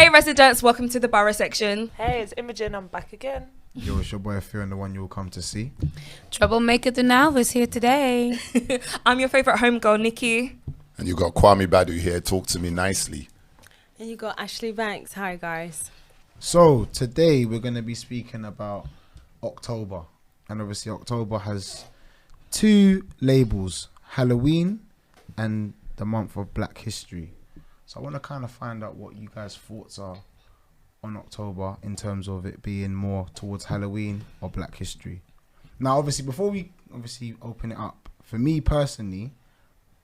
Hey residents, welcome to the Borough Section. Hey, it's Imogen, I'm back again. Yo, it's your boy Fear and the one you'll come to see. Troublemaker Denal is here today. I'm your favourite homegirl, Nikki. And you got Kwame Badu here, talk to me nicely. And you got Ashley Banks. Hi, guys. So today we're going to be speaking about October. And obviously October has two labels, Halloween and the month of Black History. So I want to kind of find out what you guys' thoughts are on October in terms of it being more towards Halloween or Black History. Now, obviously, before we open it up, for me personally,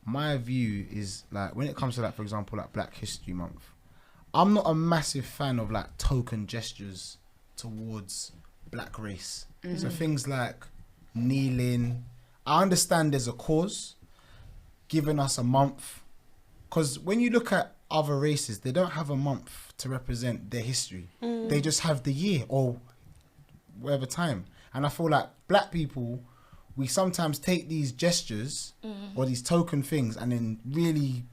my view is like when it comes to like, for example, like Black History Month, I'm not a massive fan of like token gestures towards black race. So things like kneeling, I understand there's a cause, giving us a month, because when you look at other races, they don't have a month to represent their history. They just have the year or whatever time. And I feel like black people, we sometimes take these gestures or these token things and then really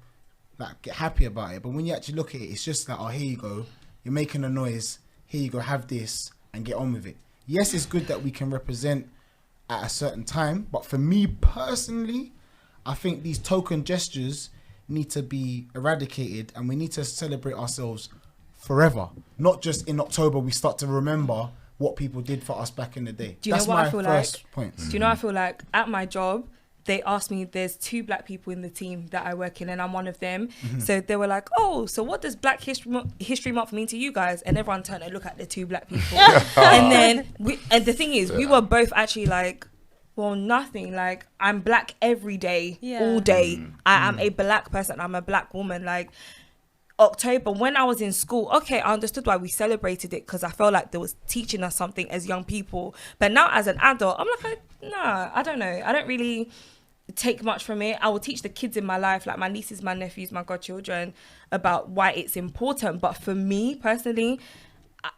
like get happy about it. But when you actually look at it, it's just like, oh, here you go. You're making a noise. Here you go. Have this and get on with it. Yes, it's good that we can represent at a certain time. But for me personally, I think these token gestures need to be eradicated and we need to celebrate ourselves forever. Not just in October we start to remember what people did for us back in the day. Do you That's know what my I feel first like? point. Do you know what I feel like? At my job, they asked me, there's 2 black people in the team that I work in and I'm one of them. So they were like, oh, so what does Black History Month mean to you guys? And everyone turned and looked at the 2 black people. And then, and the thing is, we were both actually like, well, nothing. Like, I'm black every day, all day. I am a black person. I'm a black woman. Like, October, when I was in school, okay, I understood why we celebrated it because I felt like they was teaching us something as young people. But now as an adult, I'm like, nah, I don't know. I don't really take much from it. I will teach the kids in my life, like my nieces, my nephews, my godchildren, about why it's important. But for me personally,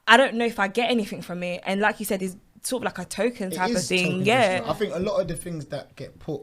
I don't know if I get anything from it. And like you said, it's sort of like a token type of thing. Yeah. I think a lot of the things that get put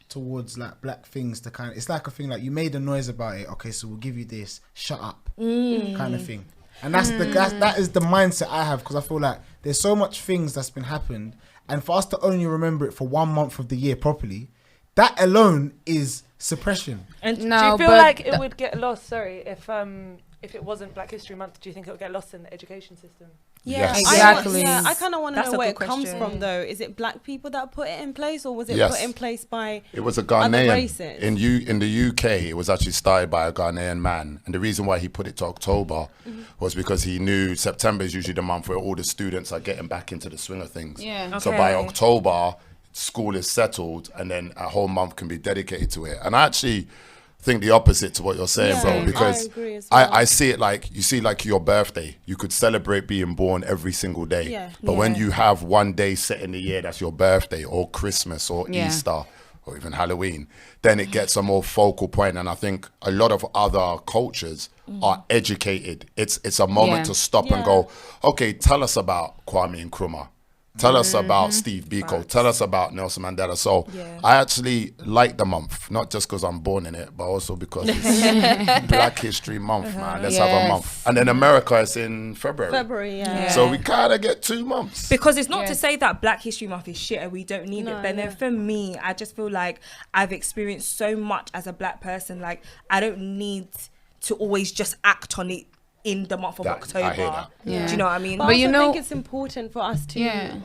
towards like black things to kind of, it's like a thing like you made a noise about it, okay, so we'll give you this, shut up kind of thing. And that's that is the mindset I have, because I feel like there's so much things that's been happened, and for us to only remember it for 1 month of the year properly, that alone is suppression. And do you feel like it would get lost, if it wasn't Black History Month? Do you think it would get lost in the education system? Yeah, Yes. Exactly. I kind of want to That's know a where it good comes question. from, though. Is it black people that put it in place, or was it Yes. put in place by It was a other Ghanaian. races? In the UK, it was actually started by a Ghanaian man. And the reason why he put it to October was because he knew September is usually the month where all the students are getting back into the swing of things. Yeah. So by Okay. October, school is settled and then a whole month can be dedicated to it. And I actually think the opposite to what you're saying, Yeah, bro, I because agree as well. I see it like, you see like your birthday, you could celebrate being born every single day. Yeah. But when Yeah. you have one day set in the year, that's your birthday or Christmas or Yeah. Easter or even Halloween, then it gets a more focal point. And I think a lot of other cultures are educated. It's a moment Yeah. to stop and go, okay, tell us about Kwame Nkrumah. Tell us about Steve Biko. Tell us about Nelson Mandela. So Yeah. I actually like the month, not just because I'm born in it, but also because it's Black History Month, man. Let's have a month. Yes. And then America is in February. February, yeah. So we kind of get 2 months. Because it's not to Yes. say that Black History Month is shit and we don't need No, it. But then for me, I just feel like I've experienced so much as a black person. Like, I don't need to always just act on it in the month of That- I October. hear that. Yeah. Do you know what I mean? But, But I you also know- think it's important for us to Yeah.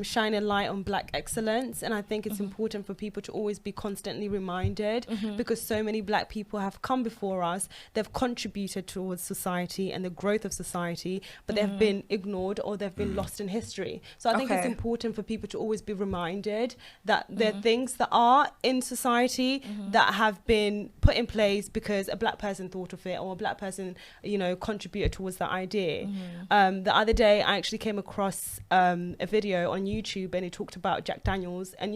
shine a light on black excellence, and I think it's important for people to always be constantly reminded, because so many black people have come before us, they've contributed towards society and the growth of society, but they've been ignored or they've been lost in history. So I think it's Okay. important for people to always be reminded that there are things that are in society that have been put in place because a black person thought of it, or a black person, contributed towards that idea. The other day I actually came across a video on YouTube, and it talked about Jack Daniels, and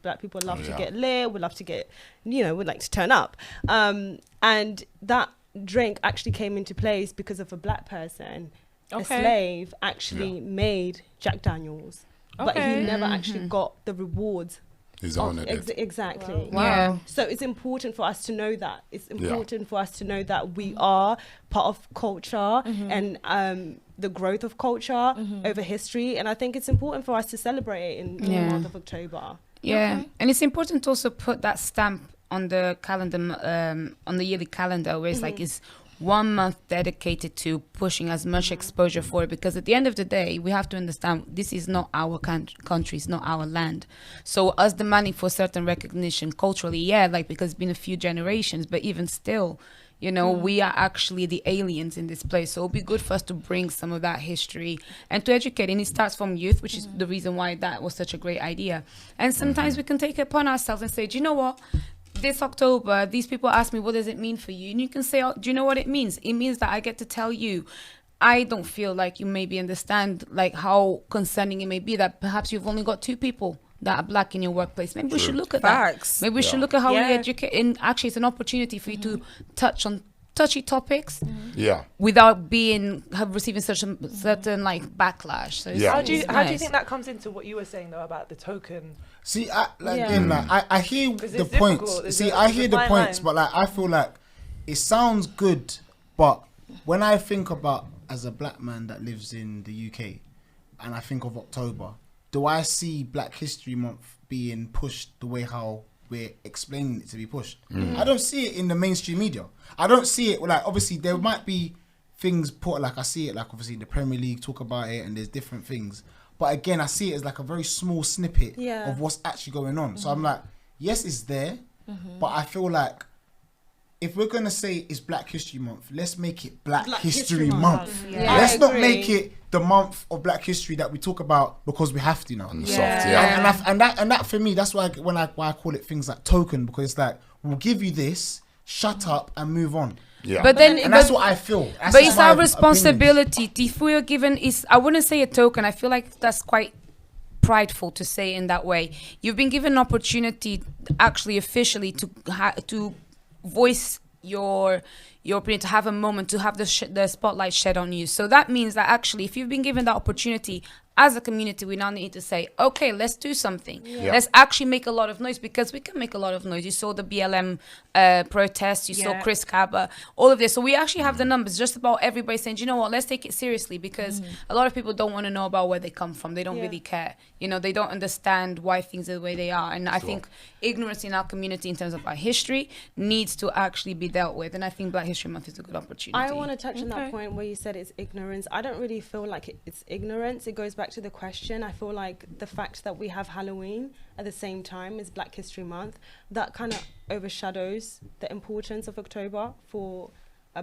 black people love to get lit, we love to get, would like to turn up, and that drink actually came into place because of a black person. A slave actually made Jack Daniels, but he never actually got the rewards He's honored it. Exactly. Wow. Yeah. So it's important for us to know that. It's important for us to know that we are part of culture and the growth of culture over history. And I think it's important for us to celebrate it in the month of October. Yeah. And it's important to also put that stamp on the calendar, on the yearly calendar, where it's like it's 1 month dedicated to pushing as much exposure for it, because at the end of the day we have to understand this is not our country, it's not our land. So us demanding for certain recognition culturally, like because it's been a few generations, but even still, you know, we are actually the aliens in this place. So it'll be good for us to bring some of that history and to educate. And it starts from youth, which is the reason why that was such a great idea. And sometimes we can take it upon ourselves and say, do you know what? This October, these people ask me, what does it mean for you? And you can say, oh, do you know what it means? It means that I get to tell you, I don't feel like you maybe understand like how concerning it may be that perhaps you've only got 2 people that are black in your workplace. Maybe we should look at that. Maybe we should look at how we educate. And actually, it's an opportunity for you to touch on touchy topics without receiving certain like backlash. So how do you think that comes into what you were saying though about the token? See, I hear the points. See, I hear the points, but like I feel like it sounds good, but when I think about as a black man that lives in the UK, and I think of October, do I see Black History Month being pushed the way how we're explaining it to be pushed? I don't see it in the mainstream media. I don't see it like, obviously there might be things put, like I see it like obviously in the Premier League talk about it and there's different things, but again I see it as like a very small snippet of what's actually going on. So I'm like, yes, it's there, but I feel like if we're gonna say it's Black History Month, let's make it Black History Month. Let's not make it the month of Black History that we talk about because we have to now. And that for me, that's why I call it things like token, because it's like, we'll give you this, shut up and move on. But that's what I feel. But it's our responsibility. If we are given, I wouldn't say a token. I feel like that's quite prideful to say in that way. You've been given an opportunity, actually officially, to voice your opinion, to have a moment, to have the spotlight shed on you. So that means that actually, if you've been given that opportunity, as a community, we now need to say, okay, let's do something. Let's actually make a lot of noise, because we can make a lot of noise. You saw the BLM protests, you saw Chris Kaba, all of this. So we actually have the numbers, just about everybody saying, you know what, let's take it seriously, because a lot of people don't want to know about where they come from. They don't really care. You know, they don't understand why things are the way they are. And I think ignorance in our community in terms of our history needs to actually be dealt with. And I think Black History Month is a good opportunity. I want to touch on that point where you said it's ignorance. I don't really feel like it's ignorance. It goes back to the question. I feel like the fact that we have Halloween at the same time as Black History Month, that kind of overshadows the importance of October for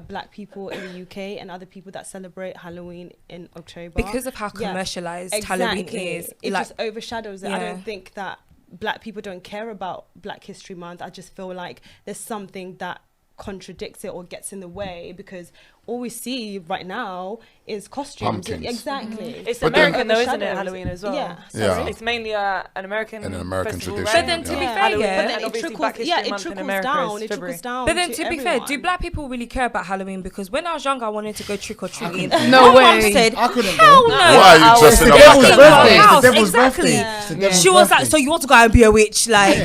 black people in the UK and other people that celebrate Halloween in October. Because of how commercialized Halloween is. It just overshadows it. I don't think that black people don't care about Black History Month. I just feel like there's something that contradicts it or gets in the way, because all we see right now is costumes. Pumpkins. Exactly. It's American though, isn't it, Halloween as well? Yeah. It's mainly an American tradition. Right? But then to be fair, but then it trickles down. But then to be fair, do black people really care about Halloween? Because when I was younger, I wanted to go trick or treating. No way. Mom said, I couldn't hell no. Why are you dressing up like It's the that? devil's birthday. Exactly. She was like, so you want to go and be a witch? Like,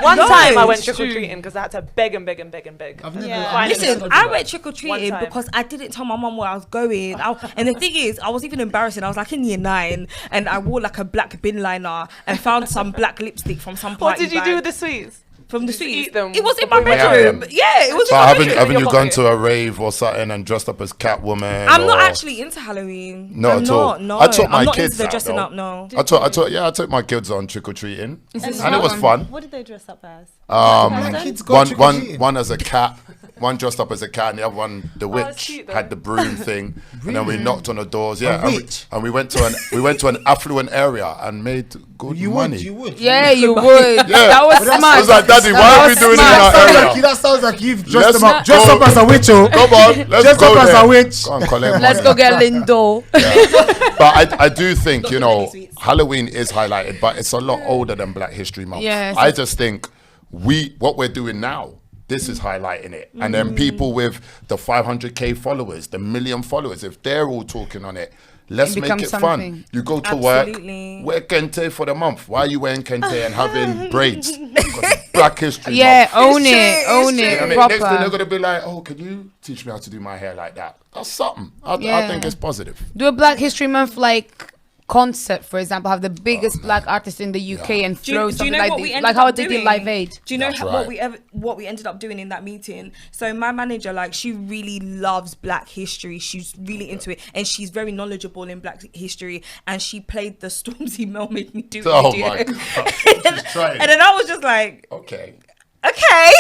One time I went trick or treating because I had to beg and beg and beg and beg. Listen, I went trick or treating because I didn't tell my mum where I was going. And the thing is, I was even embarrassing. I was like in year 9 and I wore like a black bin liner and found some black lipstick from some party. What did you do with the sweets? From the sweets? Eat them. It was in my bedroom. Yeah, it was in my bedroom. Haven't you gone to a rave or something and dressed up as Catwoman? I'm not actually into Halloween. No, at all. No, I took my I'm not kids into the out, dressing though. up. No. I took my kids on trick or treating, and it was fun. What did they dress up as? One as a cat, one dressed up as a cat, and the other one, the witch, cute, had the broom thing, and then we knocked on the doors. A witch? And we went to an affluent area and made good money. You would. Yeah, you would. Yeah. That was I smart. was like, Daddy, why are we doing it in our area? That sounds like you've Let's dressed up as a witch. Come on, let's Dressed go up as there. a witch. Go on, collect Let's money. go get Lindo. But I do think, Halloween is highlighted, but it's a lot older than Black History Month. Yes. I just think what we're doing now this is highlighting it. And then people with the 500k followers, the million followers, if they're all talking on it, let's It make it becomes fun. something. You go to Absolutely. work, wear kente for the month. Why are you wearing kente and having braids? Because it's Black History Yeah, Month. own it, own You know it, what I mean? proper. Next thing they're gonna be like, oh, can you teach me how to do my hair like that? That's something. I Yeah. think it's positive. Do a Black History Month like concert, for example, have the biggest black artist in the UK and Do you- throw do you something know like what we this, ended like how up they did doing? Live Aid. Do you know That's what right. what we ended up doing in that meeting? So my manager, like, she really loves Black history. She's really into it, and she's very knowledgeable in Black history. And she played the Stormzy Mel made me do Oh video. my God. She's trying. And then I was just like, Okay. okay.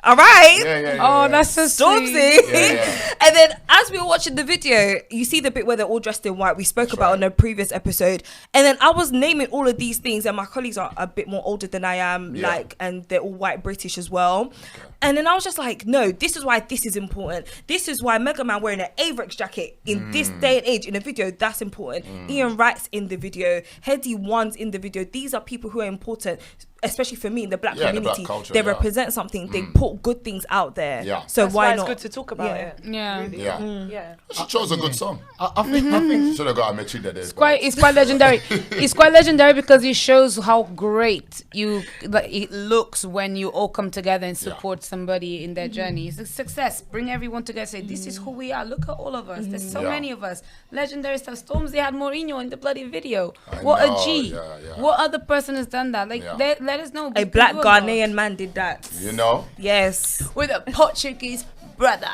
All right. Oh, that's so Stormzy. sweet. Yeah. And then as we were watching the video, you see the bit where they're all dressed in white. We spoke about on a previous episode. And then I was naming all of these things, and my colleagues are a bit more older than I am, and they're all white British as well. And then I was just like, no, this is why this is important. This is why Mega Man wearing an Avrex jacket in this day and age in a video, that's important. Ian Wright's in the video. Hedy One's in the video. These are people who are important, especially for me in the black Yeah, the community. black culture, they yeah. represent something. They put good things out there. Yeah. So That's why it's not? good to talk about it. Yeah. Really. Yeah. Yeah. She chose a good song. I think Should have got a Matilda there. It's quite legendary. It's quite legendary because it shows how great it looks when you all come together and support somebody in their journey. It's a success. Bring everyone together. Say, this is who we are. Look at all of us. There's so Yeah. many of us. Legendary stuff. Stormzy had Mourinho in the bloody video. I What know, a G. yeah, yeah. What other person has done that? Like, Yeah. let us know. A because black we're not. Ghanaian man did that. You know? Yes. With a Portuguese brother.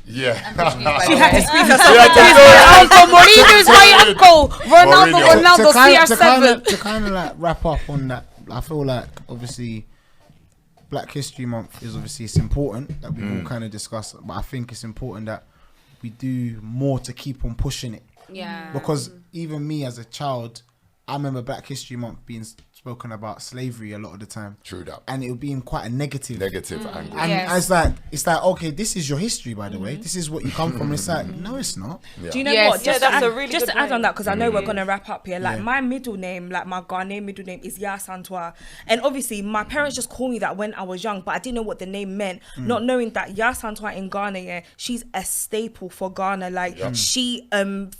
Yeah. She had to speak herself. Yeah, Uncle Mourinho's my uncle. Mourinho. Ronaldo, CR7. to kind of like wrap up on that, I feel like obviously Black History Month is obviously it's important that we all kind of discuss, but I think it's important that we do more to keep on pushing it, Yeah. because even me as a child, I remember Black History Month being spoken about slavery a lot of the time, True that. and it would be in quite a negative. Negative angle. And Yes. it's like okay, this is your history, by the way. This is what you come from. It's like no, it's not. Yeah. Do you know Yes. what? Yeah, Just that's to a add, really just good to add on point. that, because I know we're gonna wrap up here. Like Yeah. my middle name, like my Ghanaian middle name is Ya Santua, and obviously my parents just called me that when I was young, but I didn't know what the name meant. Not knowing that Ya Santua in Ghana, yeah, she's a staple for Ghana. Like she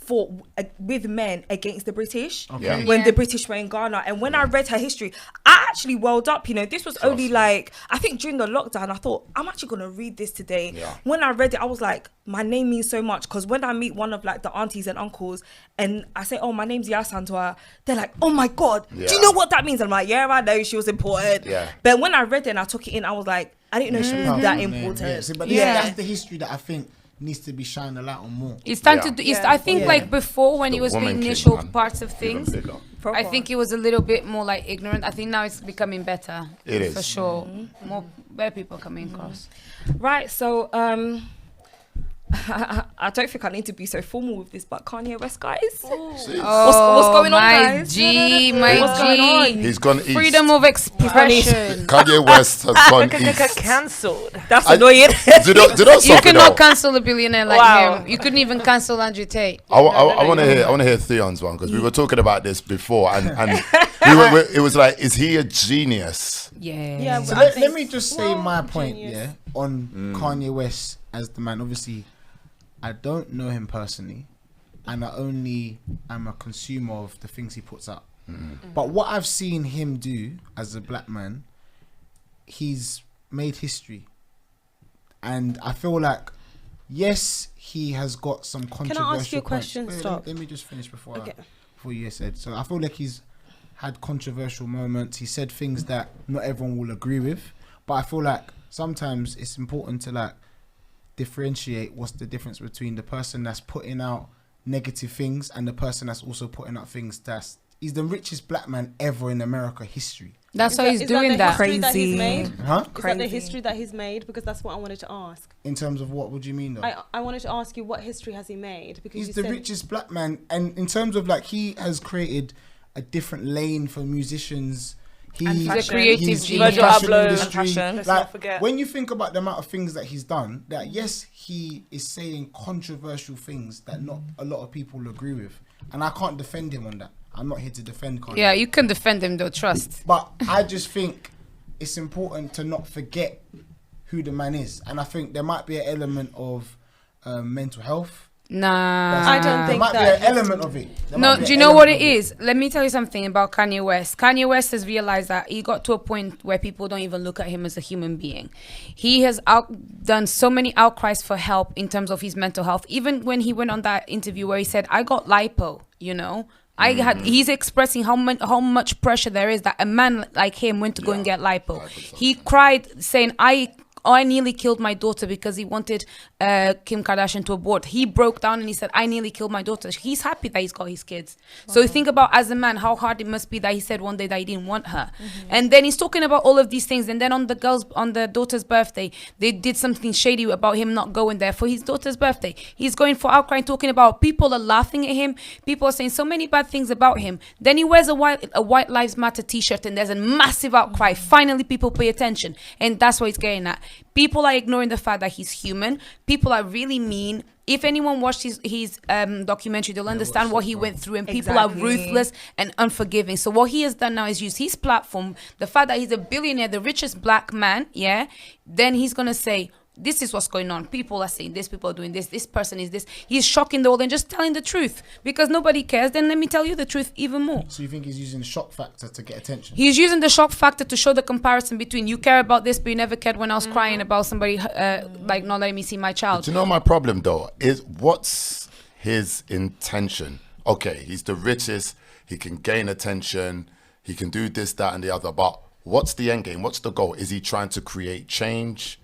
fought with men against the British Yeah. when Yeah. the British were in Ghana. And when I read her history, I actually welled up. You know, this was only me. like, I think during the lockdown, I thought I'm actually gonna read this today. Yeah. When I read it, I was like, my name means so much, because when I meet one of like the aunties and uncles and I say, oh, my name's Ya Santua, they're like, oh my God, do Yeah. you know what that means? I'm like, yeah, I know, she was important. Yeah. But when I read it and I took it in, I was like, I didn't know she was that important. Yeah, see, but Yeah. that's the history that I think needs to be shined a light on more. It's time Yeah. to do. It's, Yeah. I think Yeah. like before when The it was the woman king, initial man. parts of Even things, bigger. I think it was a little bit more like ignorant. I think now it's becoming better. It is. for sure. More better people coming across. Right, so I don't think I need to be so formal with this, but Kanye West, guys. See? What's going on, my guys? G, my What's G. going on? He's gone east. Freedom of expression. Kanye West has gone east. Cancelled. That's I- annoying. Do you know You something cannot though? cancel a billionaire like Wow. him. You couldn't even cancel Andrew Tate. I want to hear Theon's one, because we were talking about this before, and it was like, is he a genius? Yeah. Yeah, So I let think- me just say well, my point, genius. on Kanye West as the man. Obviously, I don't know him personally, and I only am a consumer of the things he puts out. But what I've seen him do as a black man, he's made history. And I feel like, yes, he has got some controversial I ask you a points. question? Wait, Stop. Let me just finish before Okay. before you said. So I feel like he's had controversial moments. He said things that not everyone will agree with. But I feel like sometimes it's important to like differentiate what's the difference between the person that's putting out negative things and the person that's also putting out things that's... He's the richest black man ever in America history. That's why he's doing the that. history that Crazy. he's made? Huh? Is that the Crazy. history that he's made? Because that's what I wanted to ask. In terms of what would you mean though? I wanted to ask you, what history has he made? Because He's you the said richest black man, and in terms of like, he has created a different lane for musicians. And He's fashion. creative he's in genius. the fashion Virgil Abloh. industry. And fashion. Let's Like, not forget. when you think about the amount of things that he's done, that yes, he is saying controversial things that not a lot of people agree with, and I can't defend him on that. I'm not here to defend Kanye. Yeah, you can defend him though, trust. But I just think it's important to not forget who the man is, and I think there might be an element of mental health. Nah, I don't There think might be that. an element of it. There No, might be do an you know what element it of is? Let me tell you something about Kanye West. Kanye West has realized that he got to a point where people don't even look at him as a human being. He has done so many outcries for help in terms of his mental health. Even when he went on that interview where he said, "I got lipo," you know. He's expressing how much pressure there is that a man like him went to go and get lipo. He cried saying, I nearly killed my daughter because he wanted Kim Kardashian to abort. He broke down and he said, I nearly killed my daughter. He's happy that he's got his kids. Wow. So think about, as a man, how hard it must be that he said one day that he didn't want her. And then he's talking about all of these things. And then on the daughter's birthday, they did something shady about him not going there for his daughter's birthday. He's going for outcry, talking about people are laughing at him. People are saying so many bad things about him. Then he wears a White Lives Matter t-shirt and there's a massive outcry. Finally, people pay attention. And that's what he's getting at. People are ignoring the fact that he's human. People are really mean. If anyone watched his documentary, they'll understand what he went through. And people are ruthless and unforgiving. So what he has done now is use his platform, the fact that he's a billionaire, the richest black man, then he's going to say, this is what's going on. People are saying this, people are doing this person is this. He's shocking the world and just telling the truth because nobody cares. Then let me tell you the truth even more. So you think he's using the shock factor to get attention? He's using the shock factor to show the comparison between you care about this, but you never cared when I was crying about somebody like not letting me see my child. Do you know my problem though? Is what's his intention? Okay, he's the richest. He can gain attention. He can do this, that, and the other. But what's the end game? What's the goal? Is he trying to create change?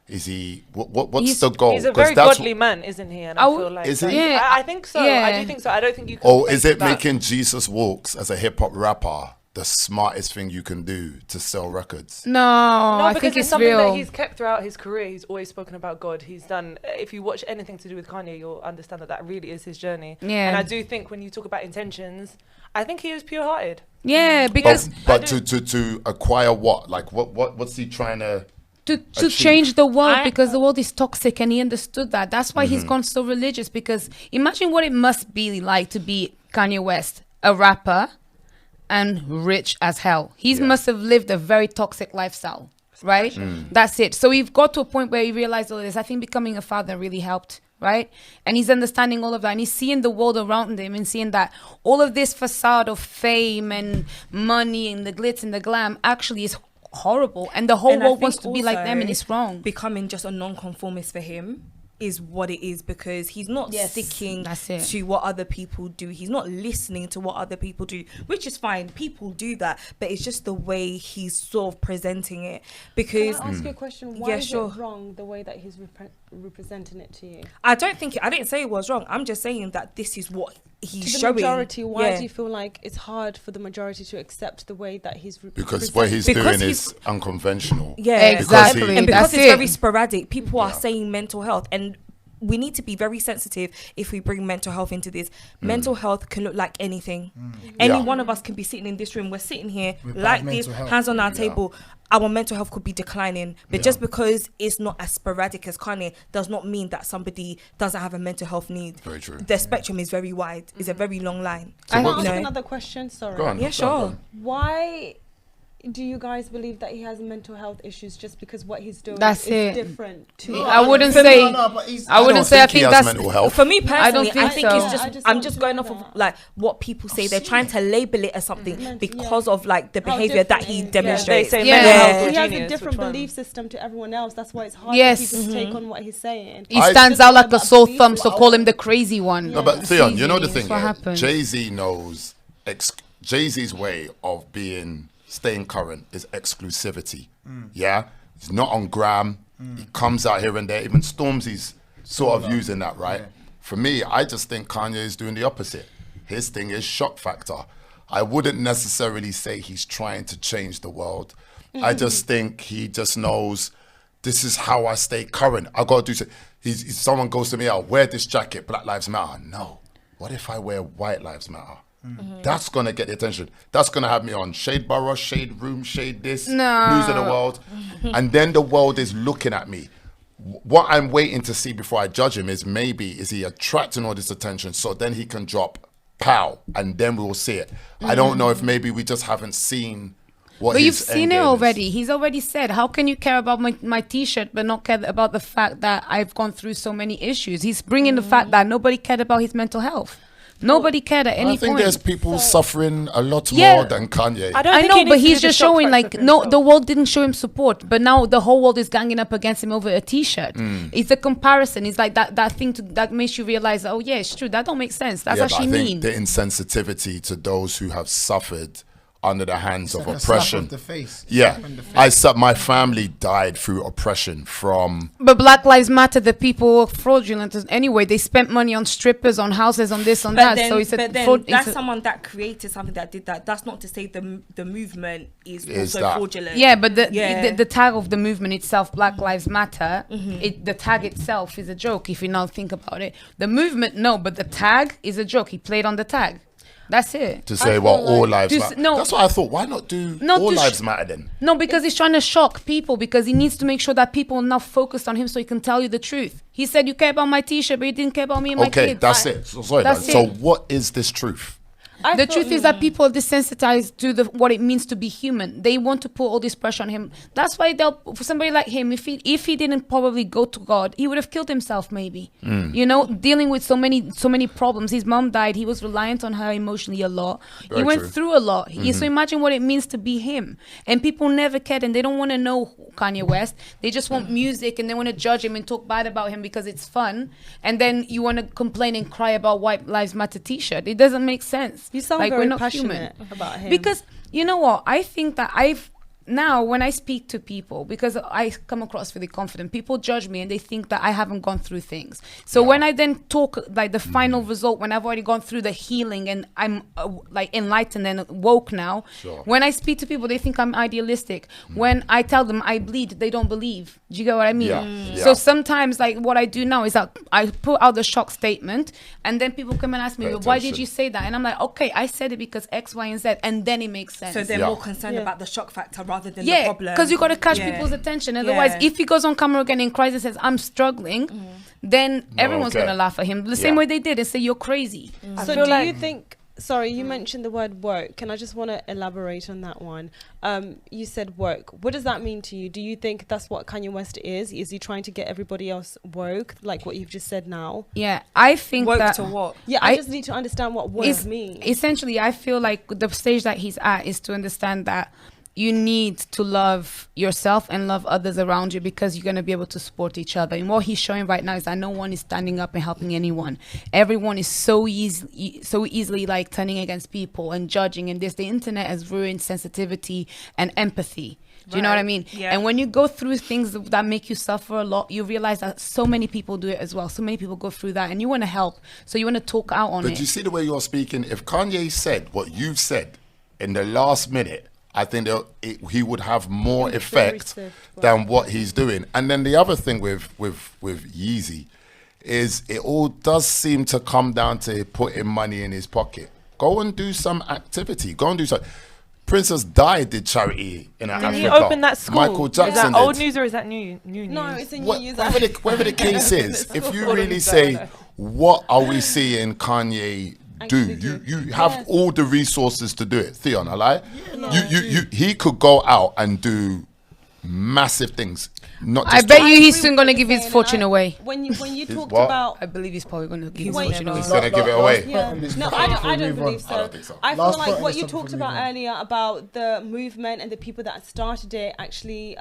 Is he what's the goal? He's a very godly man, isn't he? And I feel like is he? Yeah, I think so. yeah. I do think so. I don't think you can. Or is it that. making Jesus Walks as a hip hop rapper the smartest thing you can do to sell records? No, No, I because think it's it's something real. that he's kept throughout his career. He's always spoken about God. He's done. If you watch anything to do with Kanye, you'll understand that really is his journey. Yeah. And I do think when you talk about intentions, I think he is pure-hearted. Yeah, because But to acquire what? Like what's he trying to to achieve? change the world, because the world is toxic and he understood that. That's why he's gone so religious, because imagine what it must be like to be Kanye West, a rapper and rich as hell. He must have lived a very toxic lifestyle, right? That's it. So we've got to a point where he realized all this. I think becoming a father really helped, right? And he's understanding all of that, and he's seeing the world around him and seeing that all of this facade of fame and money and the glitz and the glam actually is horrible, and the whole world wants to be like them, and it's wrong. Becoming just a non-conformist for him is what it is, because he's not sticking to what other people do. He's not listening to what other people do, which is fine. People do that, but it's just the way he's sort of presenting it. Because can I ask you a question? Why is it wrong the way that he's representing it to you? I didn't say it was wrong. I'm just saying that this is what he's to the showing. Majority, why do you feel like it's hard for the majority to accept the way that he's because what he's doing is unconventional. Yeah, exactly. And because it's it. very sporadic, people are saying mental health, and we need to be very sensitive if we bring mental health into this. Mental health can look like anything. Any one of us can be sitting in this room. We're sitting here with like this, hands on our table. Our mental health could be declining, but just because it's not as sporadic as Kanye does not mean that somebody doesn't have a mental health need. Very true. The spectrum is very wide. It's a very long line. So I ask another question? Sorry. Go on, yeah, sure. Why do you guys believe that he has mental health issues just because what he's doing That's is it. different to I wouldn't say. I wouldn't say. I think that's mental health. For me personally, I think so. it's just I'm just going off of like what people say. They're trying to label it as something because of like the behavior that he demonstrates. They say Yeah. mental health or he has genius, a different which one? belief system to everyone else. That's why it's hard Yes. for people to take on what he's saying. He stands out like a sore thumb, so call him the crazy one. No, but Theon, you know the That's thing. what happens. Jay-Z knows. Jay-Z's way of staying current is exclusivity. Yeah, he's not on gram. He comes out here and there. Even Stormzy's sort of using that, right? For me, I just think Kanye is doing the opposite. His thing is shock factor. I wouldn't necessarily say he's trying to change the world. I just think he just knows this is how I stay current. I got to do something. Someone goes to me, I'll wear this jacket, Black Lives Matter. No. What if I wear White Lives Matter? That's going to get the attention. That's going to have me on Shade Borough, Shade Room, Shade this, News of the World. And then the world is looking at me. What I'm waiting to see before I judge him is is he attracting all this attention so then he can drop pow and then we will see it. I don't know if maybe we just haven't seen what But his you've seen end it game is. already. He's already said, how can you care about my T-shirt but not care about the fact that I've gone through so many issues? He's bringing the fact that nobody cared about his mental health. Nobody cared at any I think point. there's people suffering a lot Yeah. more than Kanye. I don't I think know, he but needs to he's do the just shock showing factor like, for no, himself. the world didn't show him support, but now the whole world is ganging up against him over a T-shirt. It's a comparison. It's like that thing that makes you realize, oh yeah, it's true. That don't make sense. That's Yeah, but actually I think mean. the insensitivity to those who have suffered under the hands of Like a slap oppression. of the face. Yeah, Slap in the face. my family died through oppression from. But Black Lives Matter, the people were fraudulent anyway. They spent money on strippers, on houses, on this, on that. So it's a but then fraud. that's It's a, someone that created something that did that. That's not to say the movement is Is also that- fraudulent. yeah, but Yeah. the tag of the movement itself, Black Lives Matter, the tag itself is a joke if you now think about it. The movement, no, but the tag is a joke. He played on the tag. That's it. To say, feel well, all like- lives Just- matter. no. That's why I thought, why not do Not all to lives matter then? No, because he's trying to shock people because he needs to make sure that people are now focused on him so he can tell you the truth. He said, you care about my T-shirt, but you didn't care about me and my Okay, kids. that's it. So, sorry, That's so it. what is this truth? The truth is that people are desensitized to what it means to be human. They want to put all this pressure on him. That's why for somebody like him, if he didn't probably go to God, he would have killed himself maybe. You know, dealing with so many problems. His mom died. He was reliant on her emotionally a lot. Very he went true. through a lot. So imagine what it means to be him. And people never cared, and they don't want to know Kanye West. They just want music, and they want to judge him and talk bad about him because it's fun. And then you want to complain and cry about White Lives Matter T-shirt. It doesn't make sense. You sound Like, very we're not passionate human. about him. Because you know what? I think that now when I speak to people, because I come across really confident, people judge me and they think that I haven't gone through things. So when I then talk like the final result, when I've already gone through the healing and I'm like enlightened and woke now, Sure. when I speak to people, they think I'm idealistic. When I tell them I bleed, they don't believe. Do you get what I mean? Yeah. So Yeah. sometimes like what I do now is that I put out the shock statement and then people come and ask me, Pay well, why did attention. you say that? And I'm like, okay, I said it because X, Y, and Z, and then it makes sense. So they're Yeah. more concerned Yeah. about the shock factor rather than the Yeah, problem. because you got to catch Yeah. people's attention. Otherwise, Yeah. if he goes on camera again and cries and says, I'm struggling, then everyone's okay. going to laugh at him. The same Yeah. way they did and say, you're crazy. I So feel do like- you think? Sorry, you mentioned the word work. Can I just want to elaborate on that one? You said work. What does that mean to you? Do you think that's what Kanye West is? Is he trying to get everybody else woke, like what you've just said now? Yeah, I think Woke that... to what? Yeah, I I- just need to understand what work It's- means. Essentially, I feel like the stage that he's at is to understand that you need to love yourself and love others around you because you're going to be able to support each other. And what he's showing right now is that no one is standing up and helping anyone. Everyone is so easily like turning against people and judging. And the internet has ruined sensitivity and empathy. Do you know what I Right. mean? Yeah. And when you go through things that make you suffer a lot, you realize that so many people do it as well. So many people go through that, and you want to help. So you want to talk out on But it. you see the way you're speaking? If Kanye said what you've said in the last minute, I think he would have more Very effect swift, than what he's doing. And then the other thing with Yeezy is it all does seem to come down to putting money in his pocket. Go and do some activity. Go and do something. Princess Di did charity in Did Africa. he open that school? Michael Is that Jackson old did. news or is that new news? No, it's in What- new whatever the case is, if you really It's say, better. what are we seeing Kanye do? Actually do. You have Yes. all the resources to do it. Theon, I lie. He could go out and do massive things. Not I just bet talk. you he's agree soon with going to what give you're his saying, fortune and away. When you talked what? about I believe he's probably going to give his Wait, fortune away. He's gonna give it away. Yeah. No, I don't believe so. I don't think so. I Last feel point like on what this you topic talked before we about move on. earlier about the movement and the people that started it actually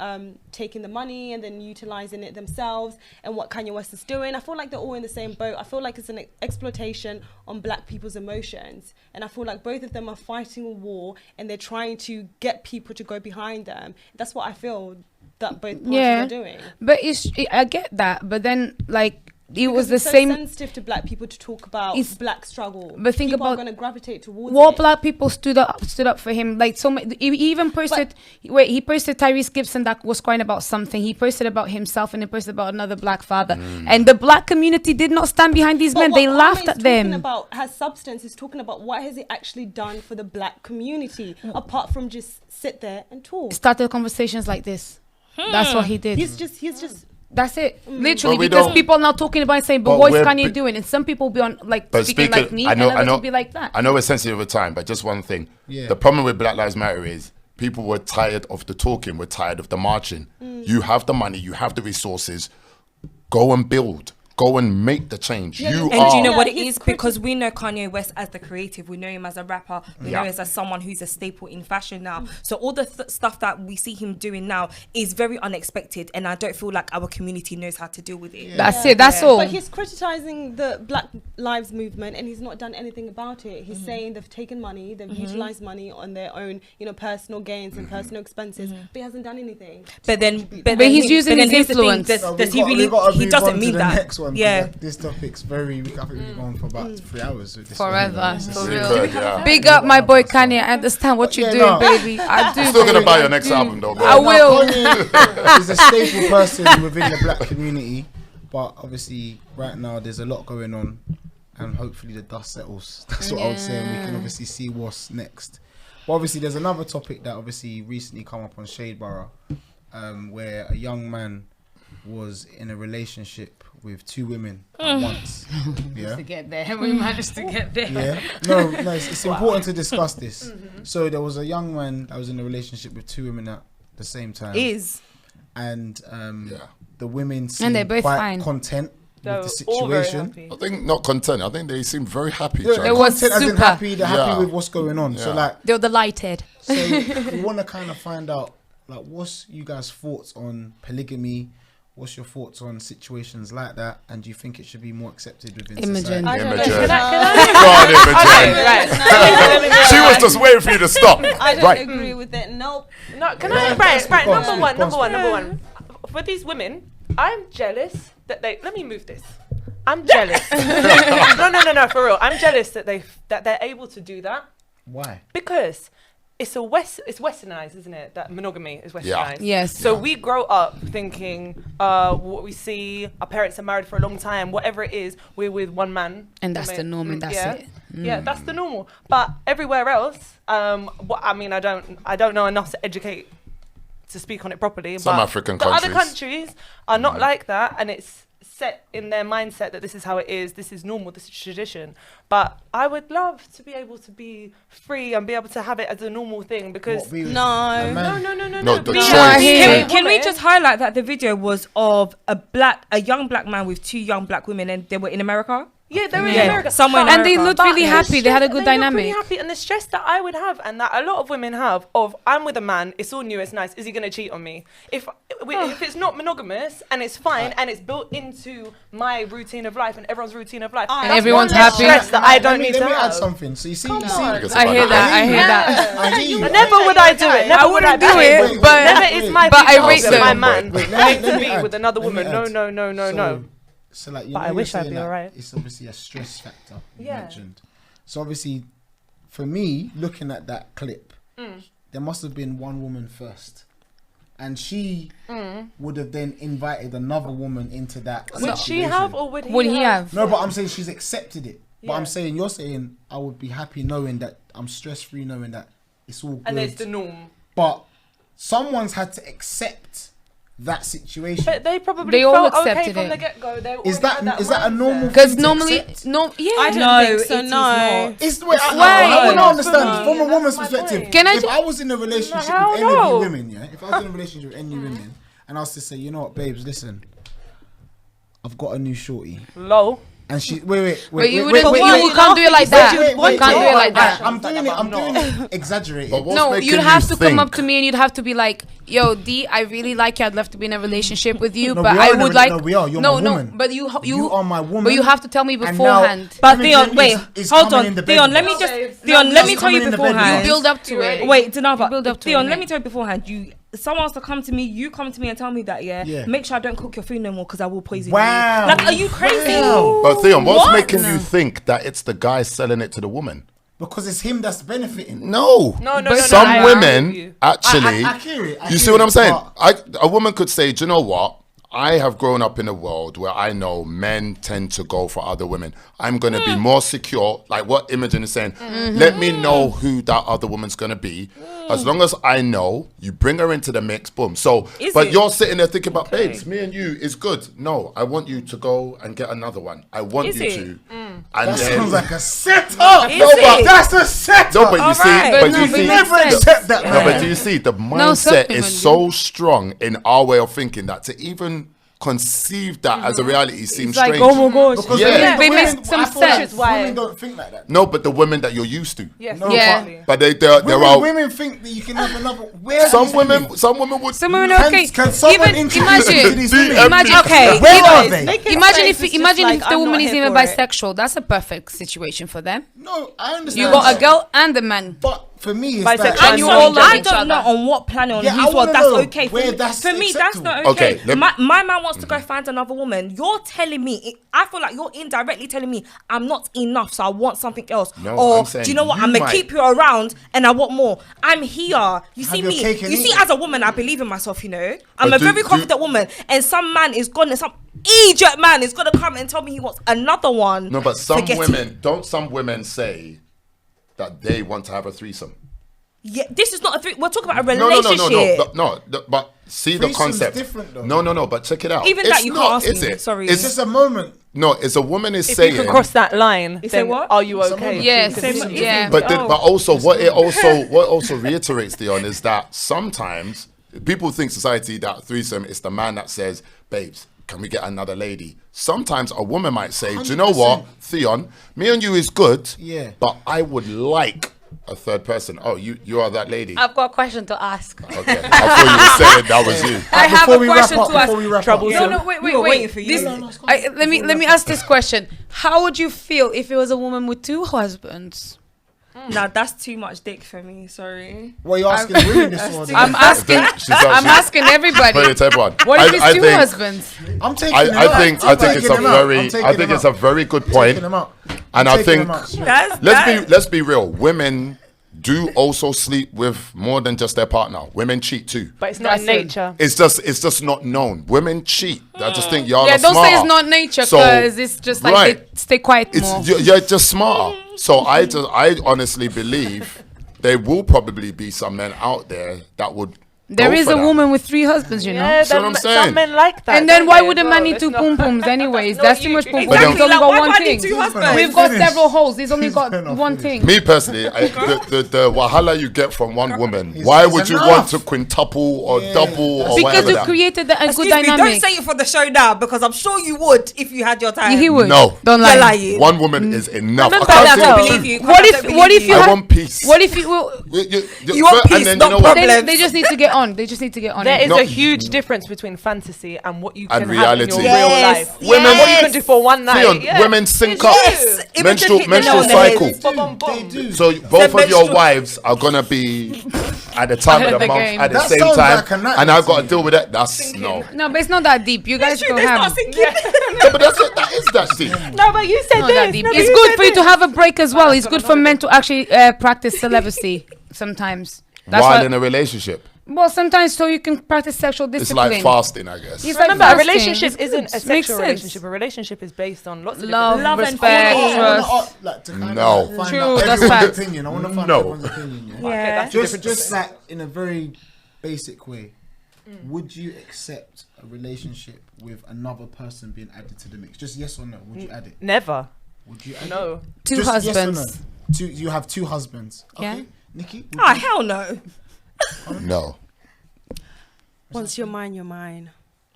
taking the money and then utilizing it themselves and what Kanye West is doing. I feel like they're all in the same boat. I feel like it's an exploitation on black people's emotions. And I feel like both of them are fighting a war and they're trying to get people to go behind them. That's what I feel that both parties Yeah. are doing. But I get that. But then, like, it was the Because it's same. so sensitive to black people to talk about It's- black struggle. but think people are about going to gravitate towards What it. black people stood up for him. Like so many, he even posted. He posted Tyrese Gibson that was crying about something. He posted about himself and he posted about another black father. And the black community did not stand behind these But men. what They Kwame laughed is at talking them. about has substance. He's talking about what has it actually done for the black community apart from just sit there and talk. Started conversations like this. That's what he did. He's just That's it. Literally, But we because don't- people are now talking about it saying, but But what is we're Kanye bi- doing? And some people be on like But speaking like me, I know, and others will be like that. I know we're sensitive of time, but just one thing. Yeah. The problem with Black Lives Matter is people were tired of the talking, were tired of the marching. You have the money, you have the resources. Go and build. Go and make the change. And do you know what it is? Because we know Kanye West as the creative. We know him as a rapper. We know him as someone who's a staple in fashion now. So all the stuff that we see him doing now is very unexpected. And I don't feel like our community knows how to deal with it. That's it. That's all. But he's criticizing the Black Lives Movement, and he's not done anything about it. He's saying they've taken money, they've utilized money on their own, personal gains and personal expenses, but he hasn't done anything. But he's using his influence. Does he really? He doesn't mean that. Next one, yeah. This topic's very. I think we've gone for about 3 hours. With this Forever. For real. Yeah. Big up my boy Kanye. I understand what you're doing, baby. I do. I'm still gonna buy your next album, though, bro. I will. Kanye is a staple person within the black community, but obviously right now there's a lot going on, and hopefully the dust settles. That's what I would say, and we can obviously see what's next. But obviously there's another topic that obviously recently come up on Shade Borough, where a young man was in a relationship with 2 women at once. Yeah. To get there, we managed to get there. Yeah. No, it's important to discuss this. So there was a young man that was in a relationship with 2 women at the same time. And the women seemed they're both quite fine. content with the all very situation. happy. I think not content. I think they seem very happy. Yeah, Joe. they're was content as in super. happy. They're Yeah. happy with what's going on. So Yeah. like, They're delighted. so we want to kind of find out like what's you guys' thoughts on polygamy. What's your thoughts on situations like that? And do you think it should be more accepted within Imogen. society? Imogen. Can Go on, Imogen. Right. She was just waiting for you to stop. I don't Right. agree with it. Nope. No, can Yeah, I? speak Right. on, Number speak one. For these women, I'm jealous that they. Let me move this. I'm jealous. No, for real. I'm jealous that they're able to do that Why? because it's westernized, isn't it? That monogamy is westernized. Yes. So we grow up thinking what we see, our parents are married for a long time, whatever it is, we're with one man. And that's the norm, and that's it. Yeah, that's the normal. But everywhere else, I don't know enough to educate to speak on it properly. Some but African the other countries. countries are not like that, and it's set in their mindset that this is how it is, this is normal, this is tradition. But I would love to be able to be free and be able to have it as a normal thing because What, be with No. a man? no. the Being choice. a Can we woman- just highlight that the video was of a young black man with 2 young black women, and they were in America? Yeah, they're in Yeah, America. somewhere in But- And they America. looked but really the happy. They had a stress- good they look dynamic. really happy, and the stress that I would have, and that a lot of women have, of I'm with a man, it's all new, it's nice. Is he going to cheat on me? If it's not monogamous and it's fine and it's built into my routine of life and everyone's routine of life, And that's everyone's one less happy. stress that I don't need Let to me add have. something. So you see, on. I hear that. I hear that. I hear you. Never would I do it. Never would I wouldn't do behave. it, but Never is my but I people rate that them. my man Wait, going let to me be add. with another Let me woman. add. No. So like, you But know, I you're wish I'd saying be that alright. It's obviously a stress factor you Yeah. mentioned. So obviously, for me, looking at that clip, there must have been one woman first, and she would have then invited another woman into that. Would she situation. have or would he Would he have? No, but I'm saying she's accepted it. But Yeah. I'm saying you're saying I would be happy knowing that I'm stress free, knowing that it's all good. And it's the norm. But someone's had to accept that situation. But they probably They all felt okay accepted from it. the get-go. They Is already that had is that a mindset. normal? Because thing to normally, accept? no, yeah. I don't No, think so. it is No. not. It's the way I Why? want to No, understand for me, from a that's woman's my perspective. point. Can I If ju- I was in a relationship hell with any of no. you women, yeah, if I was in a relationship with any women, and I was to say, you know what, babes, listen, I've got a new shorty, Low. and she wait. But you can't do it like that. You can't do it like that. I'm doing it exaggerated. But what's No, making you'd have you to think? come up to me and you'd have to be like, "Yo, D, I really like you. I'd love to be in a relationship with you, No, but we are I in a would rela- like." no, we are. You're no, my no, woman. but you You are my woman. But you have to tell me And now beforehand. But Imogen Theon, wait, is hold coming in on, the Theon. Let bedroom. me just, Babes, Theon, no, let me she's tell you coming in the bedroom. beforehand. You build up to it. Wait, Danava, build up to Theon, it, let innit? me tell you beforehand. Someone has to come to me. You come to me and tell me that. Yeah. Make sure I don't cook your food no more because I will poison Wow. you. Like, are you crazy? But Theon, what's What? making you think that it's the guy selling it to the woman? Because it's him that's benefiting. No. No. Some I agree with women you. actually. I hear it. I You hear see what it, I'm saying? but- A woman could say, do you know what? I have grown up in a world where I know men tend to go for other women. I'm going to be more secure, like what Imogen is saying. Let me know who that other woman's going to be. As long as I know, you bring her into the mix, boom. So, Is but it? you're sitting there thinking about, babes, me and you is good. No, I want you to go and get another one. I want Is you it? to. And That then, sounds like a setup. Is No, but it? That's a setup. no, but you see, Alright. but But you no, see, but Never makes sense. accept that, no, man. but do you see, the No, mindset supplement, is so strong in our way of thinking that to even conceive that as a reality seems It's like, strange. oh my gosh. Because Yeah. They women, make some I feel like sense. women don't think like that. No, but the women that you're used to. Yes. No, Yeah. But they're Women, out. women think that you can have another. Where Some women would. Some women Can, okay. can someone Even introduce you to imagine, these women? imagine. Okay, Where you are guys, they? Make it Imagine straight, if it's imagine just if like, the I'm woman not is here even for it. bisexual. That's a perfect situation for them. No, I understand. You got a that. girl and a man. But for me, it's Bisexual like, and And you so all love I each don't know other. on what planet on Yeah, I whose world wanna that's know okay. where For, that's for me, that's not acceptable. okay. Okay, let me- my man wants to go find another woman. You're telling me, I feel like you're indirectly telling me I'm not enough, so I want something else. No, or I'm saying do you know what? you I'm gonna might. keep you around, and I want more. I'm here. You see Have your me. cake and You eat see, it. as a woman, I believe in myself. You know, I'm But a very do- confident woman, and some man is gonna some Egypt man is gonna come and tell me he wants another one. No, but some Forget women it. don't. Some women say that they want to have a threesome. Yeah, this is not a three. We're talking about a No, relationship. But see the Threesome's concept. different, though. No. But check it out. Even It's that you not, can't ask is me. it? Sorry. it's It's just a moment. no. It's a woman is If saying. you can cross that line, You say then what? are you Someone- okay? Yes. to continue? Yeah. But Oh. but also what also reiterates, Dion, is that sometimes people think society that threesome is the man that says, babes, can we get another lady? Sometimes a woman might say, do you know what, 100%. Theon, me and you is good, Yeah. but I would like a third person. Oh, you are that lady. I've got a question to ask. Okay, I thought you were saying that was you. I have Before a we question wrap up, to ask. before we wrap Trouble. up. No, no, wait, We were waiting for you. This, No, no, let me ask this question. How would you feel if it was a woman with two husbands? Nah, that's too much dick for me. Sorry. What are you asking women this one? I'm asking. I'm asking everybody. Put it to everyone. What if it's I two think- husbands? I'm taking I him out. think I'm it's taking a him out. very I'm taking I think him it's a out. very good Taking point. him out. And I'm I taking think him out, sorry. That's let's be real. Women do also sleep with more than just their partner. Women cheat too. But it's not in That's it. nature. It's just not known. Women cheat. I just think y'all Yeah, are don't smarter. say it's not nature So, because it's just like right. they stay quiet more. It's you're just smarter. So I honestly believe there will probably be some men out there that would. There go is for a that. woman with three husbands, you know. Yeah, See what I'm saying? some men like that. And then don't why they, would as a man well? need It's two not- pum pums anyways? No, That's too you- much pum Exactly. pums. He's only Like, got why one do I need thing. two husbands? We've got Finish. several holes. He's only got Finish. one thing. Me personally, the wahala you get from one woman, It's- why it's would you enough. want to quintuple or Yeah, double or that's- Because whatever you that? created a good Excuse me, don't dynamic. say it for the show now because I'm sure you would if you had your time. He would. No. Don't You're lie. lying. One woman is enough. Remember I that can't though. say believe you. What I if? don't What believe if you I had? want peace. What if you? Well, You want peace, and then not you know what? problems. they just need to get on. They just need to get on. There it. is No. a huge difference between fantasy and what you And can have in your reality. real Yes, life. Women- What you can do for one night. Theon, yeah. women sync up. Yes. Imogen hit the nail Menstrual on the head. cycle. They Boom, do. boom, They boom. do. So both of your menstrual- wives are gonna be at the time Ahead of the of the month game. at the That same sounds time, like a nightmare and I've to got to me. deal with that. That's no. No, but it's not that deep. You guys go They start ham. sinking. No, but that is that deep. No, but you said Not that this. deep. No, It's you good said for you to this. have a break as well. It's got good for another men to actually practice celibacy sometimes. That's While why. in a relationship, Well, sometimes so you can practice sexual it's discipline. like fasting, I guess. It's like Remember, a fasting. relationship It's isn't a good. Makes sexual sense. relationship. A relationship is based on lots of Love, different things. respect, I trust. wanna, like, to kind No. of find True, out that's everyone's facts. opinion. I want to find No. everyone's opinion. Yeah. Okay, Yeah. that's Just, different. just like in a very basic way, would you accept a relationship with another person being added to the mix? Just yes or no. Would you add it? Never. Would you add it? No. Two Just yes or husbands. no? Two. You have two husbands. Yeah. Okay. Nikki. would Ah, you- hell no. No, Once you're mine, you're mine.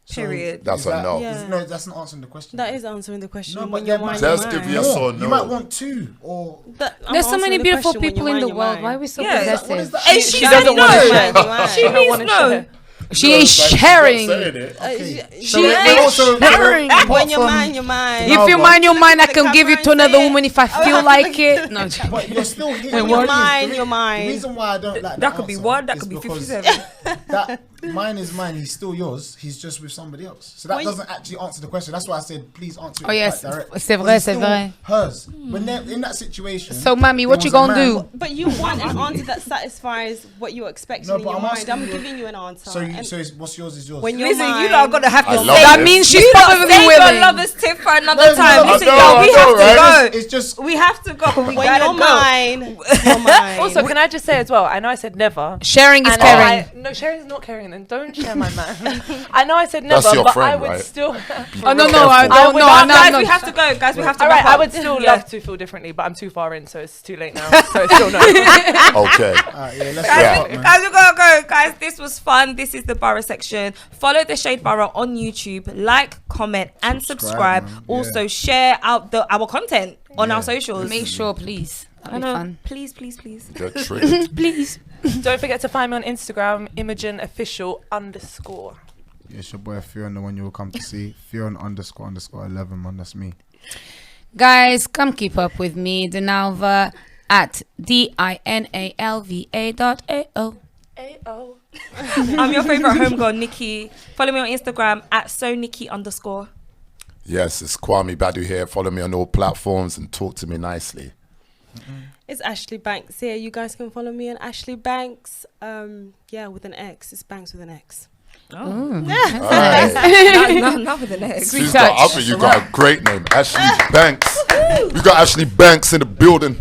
So Period. that's is a that- no. Yeah. No, that's not answering the question. That is answering the question. No, when but you're there mine, might- you're Just give mine. yes or You no. might want two or. I'm There's so answering many the beautiful question, when people you're in the mine, world. you're Why are mine. we so Yeah. possessive? What is that? And she She said doesn't want to no. share. She She don't means want to no. share. She ain't sharing. Okay. She So we're ain't also- sharing. When you're mine, you're mine. No, If you but- mind your mind, I Look at can the give you camera to and another say it. woman if I feel like it. No, But you're still here. When The you're thing is, mine, the you're mine. The reason why I don't like That could be one, that could be 57. That mine is mine. He's still yours. He's just with somebody else. So that When- doesn't actually answer the question. That's why I said please answer it. Oh, yes. quite direct. C'est vrai, Because c'est it's vrai. still hers. When they're in that situation. So, mommy, what there you was a gonna man- do? But you want an answer that satisfies what you're expecting No, in but your I'm mind. asking I'm you- giving you an answer. So, And what's yours is yours. when you're Listen, mine, you lot are gonna have I to love say it. That means she's you lot probably save your willing. lovers tip for another No, no, time. I Listen, know, y'all, I we know, have to right? go. it's just We have to go. We When gotta you're go. mine, you're mine. Also, can I just say as well? I know I said never. Sharing is And caring. no, sharing is not caring. And don't share my man. I know I said never, That's your but friend, I would right? still. Oh no, no, I Careful. don't. No, I would- no, Guys, no. we have to go. Guys, we have to. All right, wrap I up. would still Yeah. love to feel differently, but I'm too far in, so it's too late now. So it's still no. Okay. let's Guys, wrap up, man. guys, we gotta go. Guys, this was fun. This is the Borough Section. Follow the Shade Borough on YouTube. Like, comment, and subscribe. man. Also, Yeah. share out our content on our socials. Make sure, please. That'll be fun. Please, please, please. Get triggered. Please. Don't forget to find me on Instagram, imogenofficial_. Yeah, it's your boy Fiona, the one you will come to see. Fiona __11, man. That's me. Guys, come keep up with me, Dinalva, at DINALVA.AO. Ayo. I'm your favorite homegirl, Nikki. Follow me on Instagram at @SoNikki_. Yes, it's Kwame Badu here. Follow me on all platforms and talk to me nicely. It's Ashley Banks here. You guys can follow me on Ashley Banks. Yeah, with an X. It's Banks with an X. All right. Not with the next. She's got, I think you got a great name, Ashley Banks. You got Ashley Banks in the building.